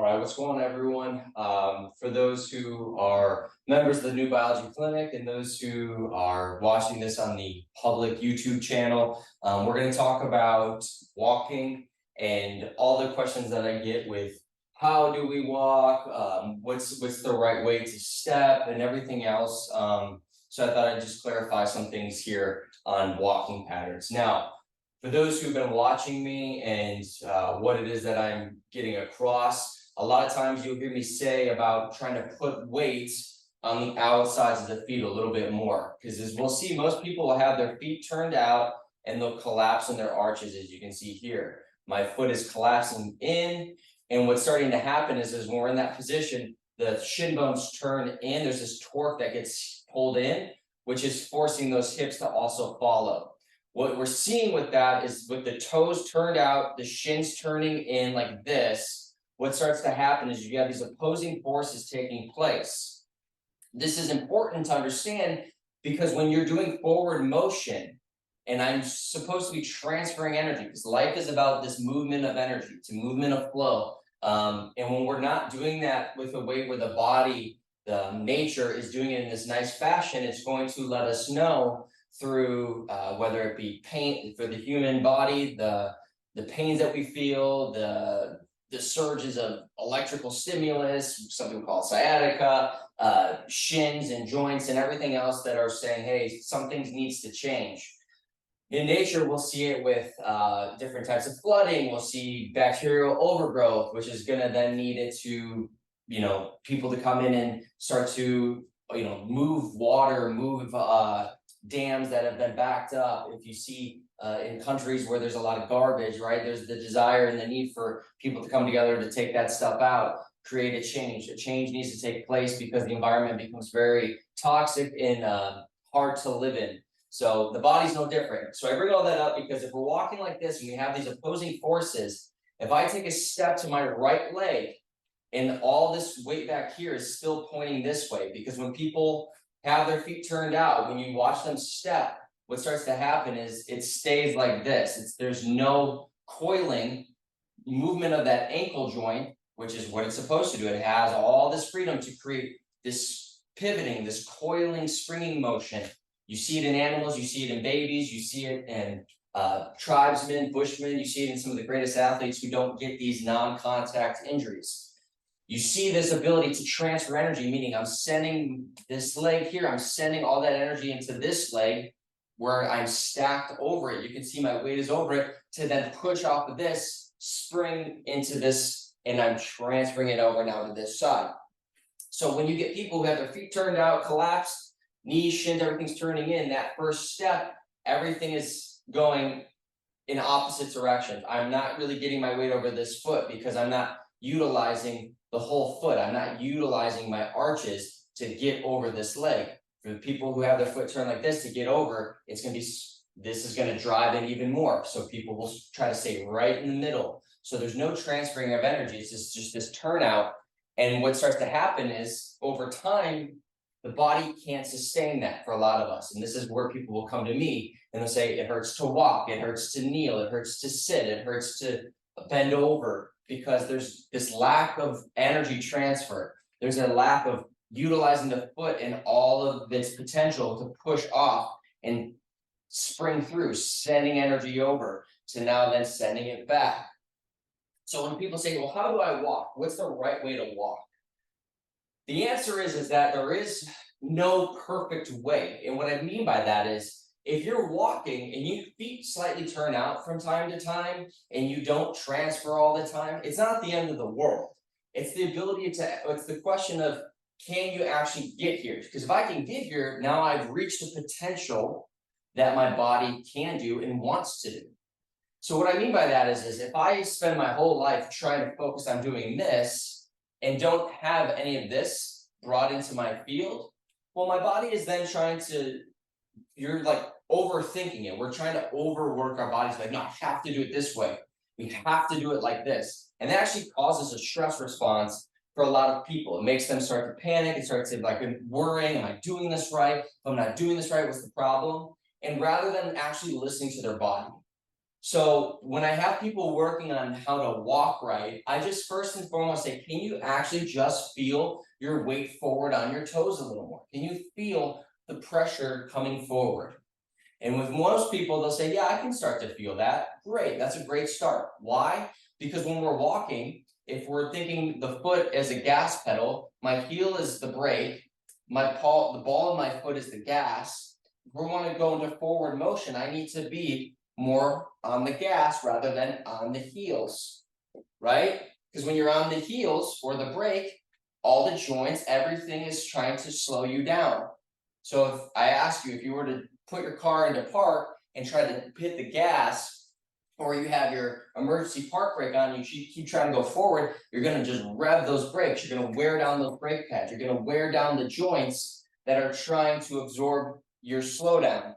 right, what's going on, everyone? For those who are members of the New Biology Clinic and those who are watching this on the public YouTube channel, we're going to talk about walking and all the questions that I get with how do we walk, what's the right way to step, and everything else. So I thought I'd just clarify some things here on walking patterns. Now, for those who've been watching me and what it is that I'm getting across, a lot of times you'll hear me say about trying to put weight on the outsides of the feet a little bit more, because as we'll see, most people will have their feet turned out and they'll collapse in their arches, as you can see here. My foot is collapsing in, and what's starting to happen is when we're in that position, the shin bones turn in, there's this torque that gets pulled in, which is forcing those hips to also follow. What we're seeing with that is with the toes turned out, the shins turning in like this, what starts to happen is you have these opposing forces taking place. This is important to understand because when you're doing forward motion, and I'm supposed to be transferring energy, because life is about this movement of energy, it's a movement of flow. And when we're not doing that with a way where the body, the nature is doing it in this nice fashion, it's going to let us know through whether it be pain for the human body, the pains that we feel, the surges of electrical stimulus, some people call it sciatica, shins and joints and everything else that are saying, hey, some things needs to change. In nature, we'll see it with different types of flooding. We'll see bacterial overgrowth, which is going to then need it to, people to come in and start to, move water, move dams that have been backed up. If you see in countries where there's a lot of garbage, right, there's the desire and the need for people to come together to take that stuff out, create a change. A change needs to take place because the environment becomes very toxic and hard to live in. So the body's no different. So I bring all that up because if we're walking like this and we have these opposing forces, if I take a step to my right leg and all this weight back here is still pointing this way, because when people have their feet turned out, when you watch them step, what starts to happen is it stays like this. There's no coiling movement of that ankle joint, which is what it's supposed to do. It has all this freedom to create this pivoting, this coiling, springing motion. You see it in animals, you see it in babies, you see it in tribesmen, bushmen, you see it in some of the greatest athletes who don't get these non-contact injuries. You see this ability to transfer energy, meaning I'm sending this leg here, I'm sending all that energy into this leg where I'm stacked over it. You can see my weight is over it to then push off of this, spring into this, and I'm transferring it over now to this side. So when you get people who have their feet turned out, collapsed, knees, shins, everything's turning in, that first step, everything is going in opposite directions. I'm not really getting my weight over this foot because I'm not utilizing the whole foot. I'm not utilizing my arches to get over this leg. For the people who have their foot turned like this to get over, this is going to drive in even more. So people will try to stay right in the middle. So there's no transferring of energy. It's just this turnout. And what starts to happen is over time, the body can't sustain that for a lot of us. And this is where people will come to me and they'll say, it hurts to walk, it hurts to kneel, it hurts to sit, it hurts to bend over, because there's this lack of energy transfer. There's a lack of utilizing the foot and all of its potential to push off and spring through, sending energy over to now then sending it back. So when people say, well, how do I walk? What's the right way to walk? The answer is that there is no perfect way. And what I mean by that is if you're walking and your feet slightly turn out from time to time and you don't transfer all the time, it's not the end of the world. It's the ability it's the question of, can you actually get here? Because if I can get here, now I've reached the potential that my body can do and wants to do. So what I mean by that is if I spend my whole life trying to focus on doing this, and don't have any of this brought into my field, well, my body is then you're like overthinking it. We're trying to overwork our bodies. Like, no, I have to do it this way. We have to do it like this. And that actually causes a stress response for a lot of people. It makes them start to panic. It starts to like worrying, am I doing this right? If I'm not doing this right, what's the problem? And rather than actually listening to their body. So when I have people working on how to walk right, I just first and foremost say, can you actually just feel your weight forward on your toes a little more? Can you feel the pressure coming forward? And with most people, they'll say, yeah, I can start to feel that. Great, that's a great start. Why? Because when we're walking, if we're thinking the foot as a gas pedal, my heel is the brake, the ball of my foot is the gas. If we want to go into forward motion, I need to be more on the gas rather than on the heels, right? Because when you're on the heels or the brake, all the joints, everything is trying to slow you down. So if I ask you, if you were to put your car into park and try to hit the gas, or you have your emergency park brake on, you keep trying to go forward, you're going to just rev those brakes. You're going to wear down those brake pads. You're going to wear down the joints that are trying to absorb your slowdown.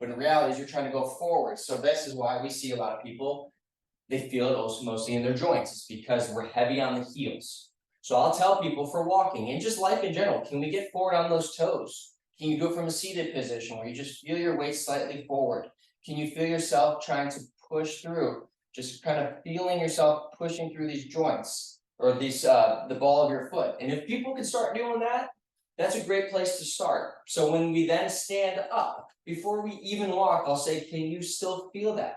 But in reality, is you're trying to go forward. So this is why we see a lot of people, they feel it also mostly in their joints. It's because we're heavy on the heels. So I'll tell people for walking and just life in general, can we get forward on those toes? Can you do it from a seated position where you just feel your weight slightly forward? Can you feel yourself trying to push through? Just kind of feeling yourself pushing through these joints or these the ball of your foot. And if people can start doing that, that's a great place to start. So when we then stand up, before we even walk, I'll say, can you still feel that?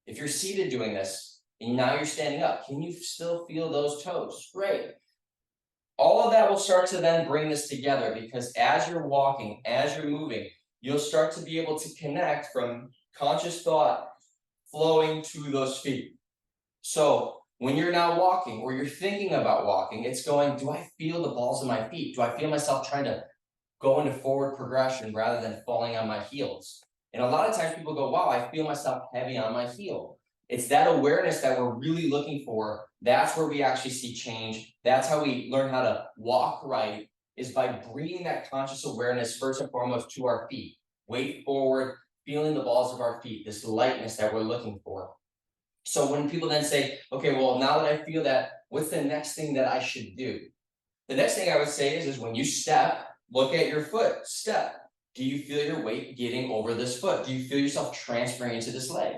If you're seated doing this and now you're standing up, can you still feel those toes? Great. All of that will start to then bring this together, because as you're walking, as you're moving, you'll start to be able to connect from conscious thought flowing to those feet. So when you're now walking or you're thinking about walking, it's going, do I feel the balls of my feet? Do I feel myself trying to go into forward progression rather than falling on my heels? And a lot of times people go, wow, I feel myself heavy on my heel. It's that awareness that we're really looking for. That's where we actually see change. That's how we learn how to walk right, is by bringing that conscious awareness first and foremost to our feet. Weight forward, feeling the balls of our feet, this lightness that we're looking for. So when people then say, okay, well, now that I feel that, what's the next thing that I should do? The next thing I would say is when you step, look at your foot, step. Do you feel your weight getting over this foot? Do you feel yourself transferring into this leg?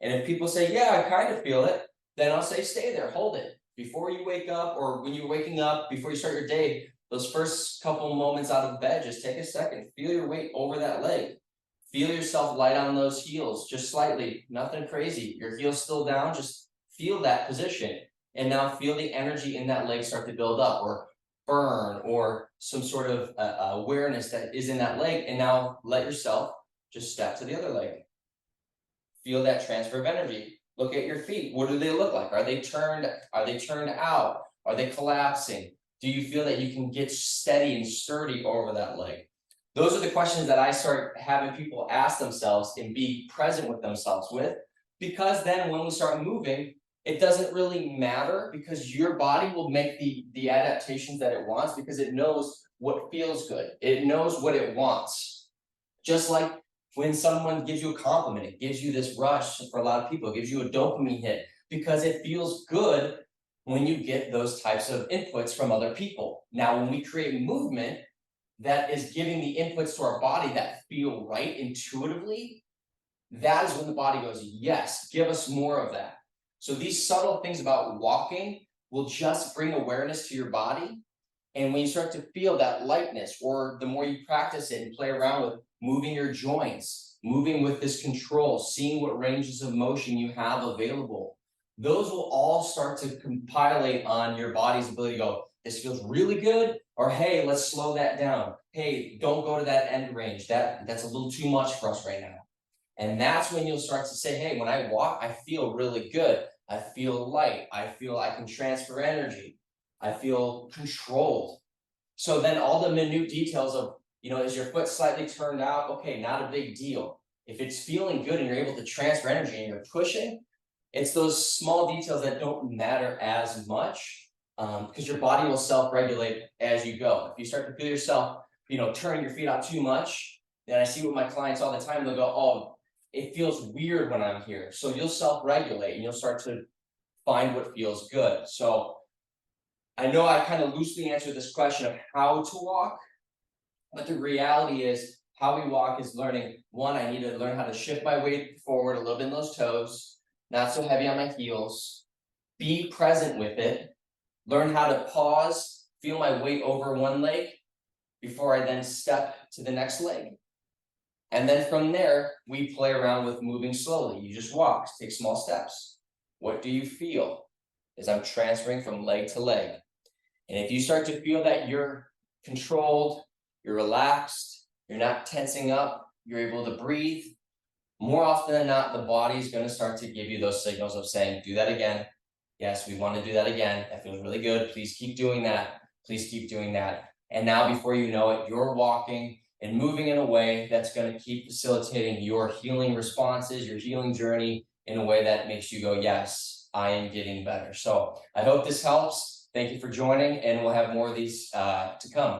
And if people say, yeah, I kind of feel it, then I'll say, stay there, hold it. Before you wake up, or when you're waking up, before you start your day, those first couple moments out of bed, just take a second, feel your weight over that leg. Feel yourself light on those heels, just slightly, nothing crazy. Your heel's still down, just feel that position. And now feel the energy in that leg start to build up, or burn, or some sort of awareness that is in that leg. And now let yourself just step to the other leg. Feel that transfer of energy. Look at your feet. What do they look like? Are they turned out? Are they collapsing? Do you feel that you can get steady and sturdy over that leg? Those are the questions that I start having people ask themselves and be present with themselves with, because then when we start moving, it doesn't really matter, because your body will make the adaptations that it wants, because it knows what feels good. It knows what it wants. Just like when someone gives you a compliment, it gives you this rush. For a lot of people, it gives you a dopamine hit, because it feels good when you get those types of inputs from other people. Now, when we create movement that is giving the inputs to our body that feel right intuitively, that is when the body goes, yes, give us more of that. So these subtle things about walking will just bring awareness to your body. And when you start to feel that lightness, or the more you practice it and play around with moving your joints, moving with this control, seeing what ranges of motion you have available, those will all start to compilate on your body's ability to go, this feels really good, or hey, let's slow that down. Hey, don't go to that end range. That's a little too much for us right now. And that's when you'll start to say, hey, when I walk, I feel really good. I feel light. I feel I can transfer energy. I feel controlled. So then all the minute details of, is your foot slightly turned out? Okay, not a big deal. If it's feeling good and you're able to transfer energy and you're pushing, it's those small details that don't matter as much, because your body will self-regulate as you go. If you start to feel yourself, turning your feet out too much, then I see with my clients all the time, they'll go, oh, it feels weird when I'm here. So you'll self-regulate and you'll start to find what feels good. So I know I kind of loosely answered this question of how to walk, but the reality is how we walk is learning. One, I need to learn how to shift my weight forward a little bit in those toes. not so heavy on my heels. Be present with it. Learn how to pause, feel my weight over one leg before I then step to the next leg. And then from there, we play around with moving slowly. You just walk, take small steps. What do you feel as I'm transferring from leg to leg? And if you start to feel that you're controlled, you're relaxed, you're not tensing up, you're able to breathe, more often than not, the body is going to start to give you those signals of saying, do that again. Yes, we want to do that again. That feels really good. Please keep doing that. Please keep doing that. And now, before you know it, you're walking and moving in a way that's going to keep facilitating your healing responses, your healing journey in a way that makes you go, yes, I am getting better. So I hope this helps. Thank you for joining, and we'll have more of these to come.